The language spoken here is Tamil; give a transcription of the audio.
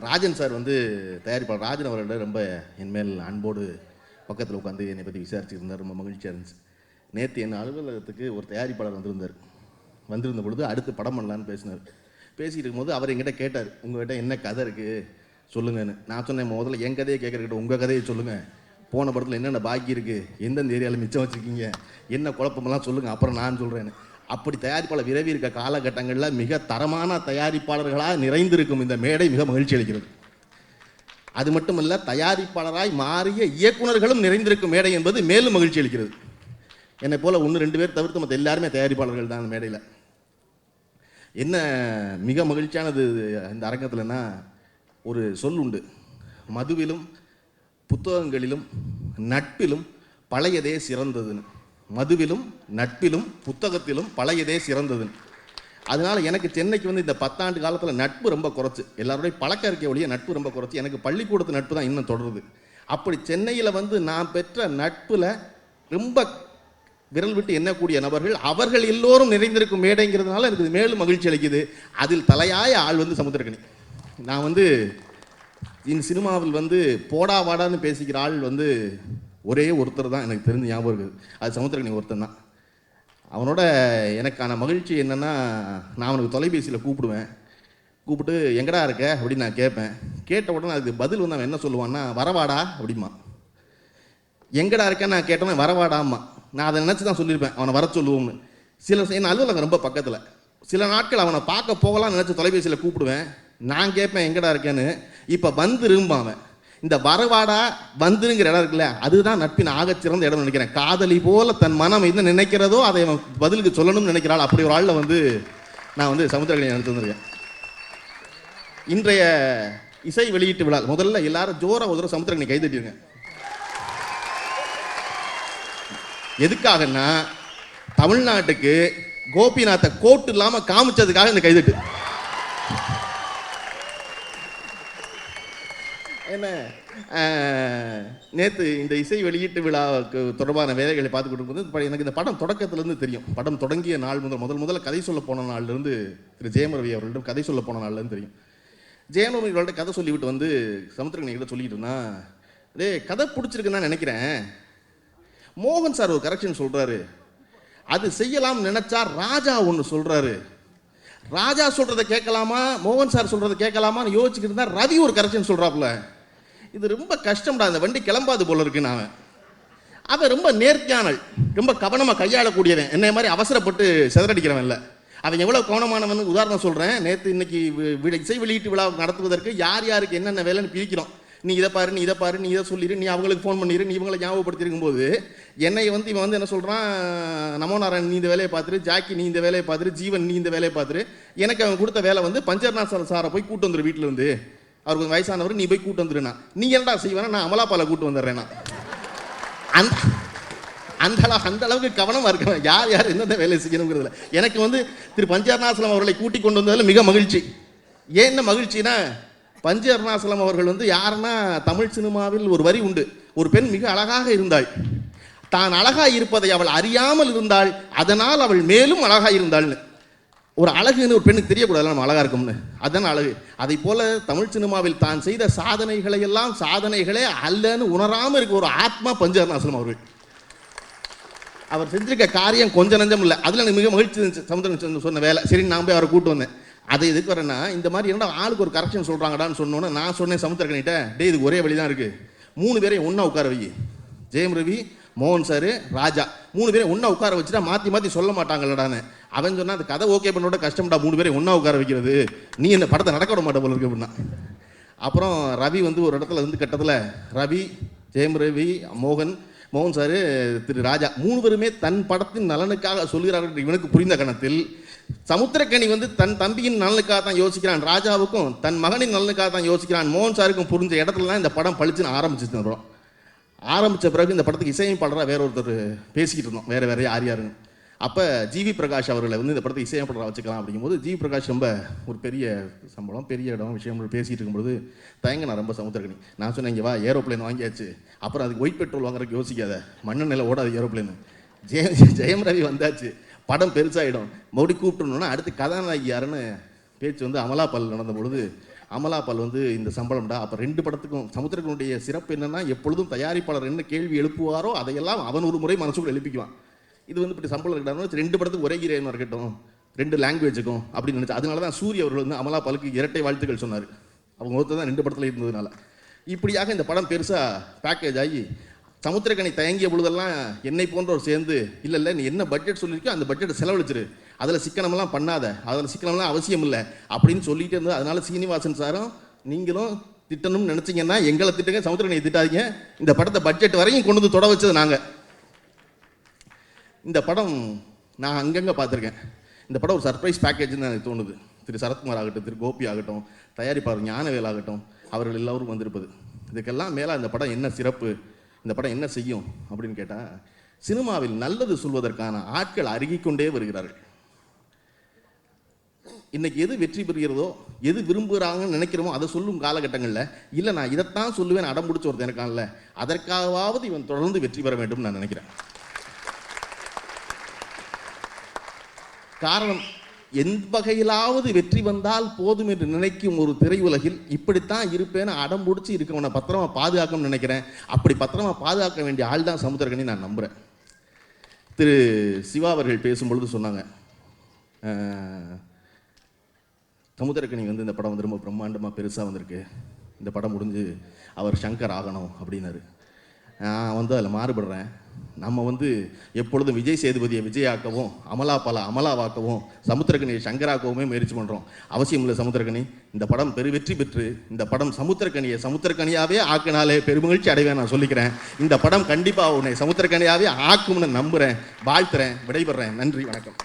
ராஜன் சார் வந்து தயாரிப்பாளர் ராஜன் அவர்களிடம் ரொம்ப என்மேல் அன்போடு பக்கத்தில் உட்காந்து என்னை பற்றி விசாரிச்சுருந்தார். ரொம்ப மகிழ்ச்சியாக இருந்துச்சு. நேற்று என் அலுவலகத்துக்கு ஒரு தயாரிப்பாளர் வந்திருந்த பொழுது அடுத்து படம் பண்ணலான்னு பேசினார். பேசிகிட்டு இருக்கும்போது அவர் என்கிட்ட கேட்டார், உங்கள்கிட்ட என்ன கதை இருக்குது சொல்லுங்கன்னு. நான் சொன்னேன், முதல்ல என் கதையை கேட்குறக்கிட்ட உங்கள் கதையை சொல்லுங்கள், போன படத்தில் என்னென்ன பாக்கி இருக்குது, எந்தெந்த ஏரியாவில் மிச்சம் வச்சுருக்கீங்க, என்ன குழப்பமெல்லாம் சொல்லுங்கள், அப்புறம் நான் சொல்கிறேன்னு. அப்படி தயாரிப்பாளர் விரைவி இருக்க காலகட்டங்களில் மிக தரமான தயாரிப்பாளர்களாக நிறைந்திருக்கும் இந்த மேடை மிக மகிழ்ச்சி அளிக்கிறது. அது மட்டுமல்ல, தயாரிப்பாளராய் மாறிய இயக்குநர்களும் நிறைந்திருக்கும் மேடை என்பது மேலும் மகிழ்ச்சி அளிக்கிறது. என்னை போல் 1-2 பேர் தவிர்த்து மற்ற எல்லாருமே தயாரிப்பாளர்கள் தான் அந்த மேடையில். என்ன மிக மகிழ்ச்சியானது இந்த அரங்கத்தில்னா, ஒரு சொல் உண்டு, மதுவிலும் புத்தகங்களிலும் நட்பிலும் பழையதே சிறந்ததுன்னு. மதுவிலும் நட்பிலும் புத்தகத்திலும் பழையதே சிறந்ததுன்னு. அதனால் எனக்கு சென்னைக்கு வந்து இந்த 10 ஆண்டு காலத்தில் நட்பு ரொம்ப குறைச்சி, எல்லாருடைய பழக்க இருக்க ஒழிய நட்பு ரொம்ப குறைச்சி. எனக்கு பள்ளிக்கூடத்து நட்பு தான் இன்னும் தொடருது. அப்படி சென்னையில் வந்து நான் பெற்ற நட்பில் ரொம்ப விரல் விட்டு எண்ணக்கூடிய நபர்கள், அவர்கள் எல்லோரும் நிறைந்திருக்கும் மேடைங்கிறதுனால எனக்கு மேலும் மகிழ்ச்சி அளிக்குது. அதில் தலையாய ஆள் வந்து சமுத்திரக்கனி. நான் வந்து இந்த சினிமாவில் வந்து போடா வாடான்னு பேசிக்கிற ஆள் வந்து ஒரே ஒருத்தர் தான் எனக்கு தெரிஞ்சு ஞாபகம் இருக்குது. அது சமுத்திரக்கனி ஒருத்தன் தான். அவனோட எனக்கான மகிழ்ச்சி என்னென்னா, நான் அவனுக்கு தொலைபேசியில் கூப்பிட்டு எங்கடா இருக்க அப்படின்னு நான் கேட்பேன். கேட்ட உடனே அதுக்கு பதில் வந்து அவன் என்ன சொல்லுவான்னா, வரவாடா அப்படிமா. எங்கடா இருக்கேன்னு நான் கேட்டவன் வரவாடாம்மா. நான் அதை நினச்சி தான் சொல்லியிருப்பேன், அவனை வர சொல்லுவோம்னு. என் அலுவலகம் ரொம்ப பக்கத்தில். சில நாட்கள் அவனை பார்க்க போகலாம்னு நினச்சி தொலைபேசியில் கூப்பிடுவேன். நான் கேட்பேன் எங்கடா இருக்கேன்னு. இப்போ வந்துரும்பாவன். இந்த வரவாடா வந்துருங்கிற இடம் இருக்குல்ல, அதுதான் நட்பின் ஆகச்சிறந்த இடம் நினைக்கிறேன். காதலி போல தன் மனம் என்ன நினைக்கிறதோ அதை அவன் பதிலுக்கு சொல்லணும்னு நினைக்கிறாள். அப்படி ஒரு ஆளில் வந்து நான் வந்து சமுத்திரக்கனி நினைத்து வந்திருக்கேன். இன்றைய இசை வெளியீட்டு விழா முதல்ல எல்லாரும் ஜோரா ஒரு சமுத்திரக்கனி கைதட்டிருங்க. எதுக்காகன்னா, தமிழ்நாட்டுக்கு கோபிநாத்தை கோட்டு இல்லாமல் காமிச்சதுக்காக இந்த கைதட்டு. என்ன நேற்று இந்த இசை வெளியீட்டு விழாவுக்கு தொடர்பான வேலைகளை பார்த்துக்கிட்டு இருக்கும்போது எனக்கு இந்த படம் தொடக்கத்திலேருந்து தெரியும். படம் தொடங்கிய நாள் முதல்ல கதை சொல்ல போன நாள்லேருந்து திரு ஜெயம் ரவி அவர்களிடம் கதை சொல்ல போன நாள்லேருந்து தெரியும். ஜெயம் ரவி அவர்கள்ட்ட கதை சொல்லிவிட்டு வந்து சமுத்திரக்கனி கிட்ட சொல்லிக்கிட்டு இருந்தா, கதை பிடிச்சிருக்குன்னு தான் நினைக்கிறேன். மோகன் சார் ஒரு கரெக்ஷன் சொல்கிறாரு, அது செய்யலாம்னு நினச்சா ராஜா ஒன்று சொல்கிறாரு. ராஜா சொல்கிறத கேட்கலாமா மோகன் சார் சொல்கிறத கேட்கலாமான்னு யோசிச்சுக்கிட்டு இருந்தால் ரவி ஒரு கரெக்ஷன் சொல்கிறாப்புல. இது ரொம்ப கஷ்டம்டா, அந்த வண்டி கிளம்பாது போல இருக்குன்னு. அவன் ரொம்ப நேர்த்தியானல், ரொம்ப கவனமாக கையாளக்கூடியவன். என்னை மாதிரி அவசரப்பட்டு சிதறடிக்கிறவன் இல்லை. அவன் எவ்வளோ கவனமானவன் உதாரணம் சொல்கிறேன். இன்னைக்கு இசை வெளியீட்டு விழா நடத்துவதற்கு யார் யாருக்கு என்னென்ன வேலைன்னு பிரிக்கிறோம். நீ இதை பாரு, நீ இதை பாரு, நீ இதை சொல்லிடு, நீ அவங்களுக்கு ஃபோன் பண்ணிடு, நீ இவங்களை ஞாபகப்படுத்திருக்கும் போது என்னை வந்து இவன் வந்து என்ன சொல்கிறான், நமோ நாராயணன் நீ இந்த வேலையை பார்த்துரு, ஜாக்கி நீ இந்த வேலையை பார்த்துரு, ஜீவன் நீ இந்த வேலையை பார்த்துரு. எனக்கு அவன் கொடுத்த வேலை வந்து பஞ்சர்நாத் சாரை போய் கூட்டு வந்துரு, வீட்டில் இருந்து அவருக்கு கொஞ்சம் வயசானவர், நீ போய் கூட்டு வந்துருண்ணா. நீ என்னடா செய்வேன்னா, நான் அமலாப்பாலை கூட்டு வந்துடுறேன்னா. அந்த அளவுக்கு கவனமாக இருக்கவன் யார் யார் எந்தெந்த வேலையை செய்யணுங்கிறதுல. எனக்கு வந்து திரு பஞ்ச அருணாசலம் அவர்களை கூட்டி கொண்டு வந்ததில் மிக மகிழ்ச்சி. ஏன் மகிழ்ச்சினா, பஞ்ச அருணாசலம் அவர்கள் வந்து யாருன்னா, தமிழ் சினிமாவில் ஒரு வரி உண்டு, ஒரு பெண் மிக அழகாக இருந்தாள், தான் அழகாக இருப்பதை அவள் அறியாமல் இருந்தாள், அதனால் அவள் மேலும் அழகாக இருந்தாள்னு. ஒரு அழகுன்னு ஒரு பெண்ணுக்கு தெரியக்கூடாது நம்ம அழகாக இருக்கும்னு, அதுதான் அழகு. அதை போல தமிழ் சினிமாவில் தான் செய்த சாதனைகளை எல்லாம் சாதனைகளே அல்லன்னு உணராமல் இருக்க ஒரு ஆத்மா பஞ்ச அருணாசலம் அவர்கள். அவர் செஞ்சிருக்க காரியம் கொஞ்சம் நஞ்சம் இல்லை. அதில் எனக்கு மிக மகிழ்ச்சி இருந்துச்சு. சமுத்திரன் சொன்ன வேலை சரி, நான் போய் அவரை கூட்டு வந்தேன். அதை எதுக்கு வரேன்னா, இந்த மாதிரி என்னடா ஆளுக்கு ஒரு கரெக்ஷன் சொல்கிறாங்கடான்னு சொன்னோன்னே நான் சொன்னேன் சமுத்திரக்கனிட்ட, இதுக்கு ஒரே வழி தான் இருக்குது, 3 பேரையும் ஒன்றா உட்கார வை. ஜெயம் ரவி, மோகன் சார், ராஜா 3 பேரையும் ஒன்றா உட்கார வச்சுட்டா மாற்றி மாற்றி சொல்ல மாட்டாங்கல்லடான்னு. அவன் சொன்னால், அந்த கதை ஓகே பண்ணோட கஷ்டம்டா 3 பேரையும் ஒன்றா உட்கார வைக்கிறது, நீ இந்த படத்தை நடக்க விட மாட்ட போல இருக்கு அப்படின்னா. அப்புறம் ரவி வந்து ஒரு இடத்துல வந்து கட்டத்தில் ரவி, ஜெயம் ரவி, மோகன் சார், திரு ராஜா 3 பேருமே தன் படத்தின் நலனுக்காக சொல்கிறார்கள். இவனுக்கு புரிந்த கணத்தில் சமுத்திரக்கனி வந்து தன் தம்பியின் நலனுக்காக தான் யோசிக்கிறான், ராஜாவுக்கும் தன் மகனின் நலனுக்காக தான் யோசிக்கிறான், மோகன் சாருக்கும் புரிஞ்ச இடத்துல தான் இந்த படம் பழிச்சுன்னு ஆரம்பிச்சிச்சு. படம் ஆரம்பித்த பிறகு இந்த படத்துக்கு இசையமைப்பாளராக வேற ஒருத்தர் பேசிக்கிட்டு இருந்தோம், வேறு யாருன்னு. அப்போ ஜிவி பிரகாஷ் அவர்களை வந்து இந்த படத்துக்கு இசையமைப்பாளராக வச்சுக்கலாம் அப்படிங்கும்போது, ஜிவி பிரகாஷ் ரொம்ப ஒரு பெரிய சம்பளம், பெரிய இடம், விஷயம் பேசிகிட்டு இருக்கும்போது நான் ரொம்ப சமுத்திரக்கனி. நான் சொன்னேன், இங்கே வா, ஏரோப்ளைன் வாங்கியாச்சு, அப்புறம் அதுக்கு ஒயிட் பெட்ரோல் வாங்குறதுக்கு யோசிக்காத, மண்ணெண்ணில் ஓடாது ஏரோப்ளைன். ஜெயம் ரவி வந்தாச்சு, படம் பெருசாகிடும், மறுபடி கூப்பிட்டுணுன்னா அடுத்து கதாநாயகி யாருன்னு பேச்சு வந்து அமலாபால் நடந்த பொழுது அமலாபால் வந்து இந்த சம்பளம்டா. அப்போ 2 படத்துக்கும் சமுத்திரக்கனியுடைய சிறப்பு என்னென்னா, எப்பொழுதும் தயாரிப்பாளர் என்ன கேள்வி எழுப்புவாரோ அதையெல்லாம் அவன் ஒரு முறை மனசுக்குள்ள எழுப்பிக்குவான். இது வந்து இப்படி சம்பளம் இருக்கட்டும், 2 படத்துக்கு ஒரே ஹீரோயின் இருக்கட்டும், 2 லாங்குவேஜுக்கும் அப்படின்னு நினச்சி, அதனால தான் சூரிய அவர்கள் வந்து அமலாபாலுக்கு இரட்டை வாழ்த்துக்கள் சொன்னார். அவங்க ஒருத்தர் தான் 2 படத்தில் இருந்ததுனால. இப்படியாக இந்த படம் பெருசாக பேக்கேஜ் ஆகி சமுத்திரக்கனி தயங்கிய பொழுதெல்லாம் என்னை போன்றவர் சேர்ந்து, இல்லை நீ என்ன பட்ஜெட் சொல்லியிருக்கோ அந்த பட்ஜெட்டை செலவழிச்சிரு, அதில் சிக்கனமெல்லாம் பண்ணாத, அதில் சிக்கனமெல்லாம் அவசியம் இல்லை அப்படின்னு சொல்லிட்டு இருந்தது. அதனால சீனிவாசன் சாரும் நீங்களும் திட்டணும்னு நினச்சிங்கன்னா எங்களை திட்டுங்க, சமுத்திரக்கனியை திட்டாதீங்க. இந்த படத்தை பட்ஜெட் வரையும் கொண்டு வந்து தொட வச்சது நாங்கள். இந்த படம் நான் அங்கங்கே பார்த்துருக்கேன். இந்த படம் ஒரு சர்ப்ரைஸ் பேக்கேஜ்னு எனக்கு தோணுது. திரு சரத்குமார் ஆகட்டும், திரு கோபி ஆகட்டும், தயாரிப்பாளர் ஞானவேல் ஆகட்டும், அவர்கள் எல்லோரும் வந்திருப்பது. இதுக்கெல்லாம் மேலே இந்த படம் என்ன சிறப்பு, இந்த படம் என்ன செய்யும் அப்படின்னு கேட்டால், சினிமாவில் நல்லது சொல்வதற்கான ஆட்கள் அருகிக்கொண்டே வருகிறார்கள். இன்னைக்கு எது வெற்றி பெறுகிறதோ, எது விரும்புகிறாங்கன்னு நினைக்கிறோமோ அதை சொல்லும் காலகட்டங்களில், இல்லை நான் இதைத்தான் சொல்லுவேன் அடம் பிடிச்ச ஒருத்தன் இருக்கான்ல, அதற்காகவாவது இவன் தொடர்ந்து வெற்றி பெற வேண்டும் நான் நினைக்கிறேன். காரணம், எந்த வகையிலாவது வெற்றி வந்தால் போதும் என்று நினைக்கும் ஒரு திரையுலகில் இப்படித்தான் இருப்பேன்னு அடம் பிடிச்சி இருக்கவனை பத்திரமா பாதுகாக்கணும்னு நினைக்கிறேன். அப்படி பத்திரமா பாதுகாக்க வேண்டிய ஆள் தான் சமுத்திரக்கனி நான் நம்புகிறேன். திரு சிவா அவர்கள் பேசும்பொழுது சொன்னாங்க, சமுத்திரக்கனி வந்து இந்த படம் வந்து ரொம்ப பிரம்மாண்டமாக பெருசாக வந்திருக்கு, இந்த படம் முடிஞ்சு அவர் சங்கர் ஆகணும் அப்படின்னாரு. நான் வந்து அதில் மாறுபடுறேன். நம்ம வந்து எப்பொழுதும் விஜய் சேதுபதியை விஜயாக்கவும், அமலாபாலை அமலாவாக்கவும், சமுத்திரக்கனியை சங்கராக்கவுமே முயற்சி பண்ணுறோம். அவசியம் இல்லை சமுத்திரக்கனி. இந்த படம் வெற்றி பெற்று இந்த படம் சமுத்திரக்கனியை சமுத்திரக்கனியாகவே ஆக்கினாலே பெருமகிழ்ச்சி அடைவேன் நான் சொல்லிக்கிறேன். இந்த படம் கண்டிப்பாக உன்னை சமுத்திரக்கனியாகவே ஆக்கும்னு நம்புகிறேன், வாழ்த்துறேன், விடைபெறேன். நன்றி, வணக்கம்.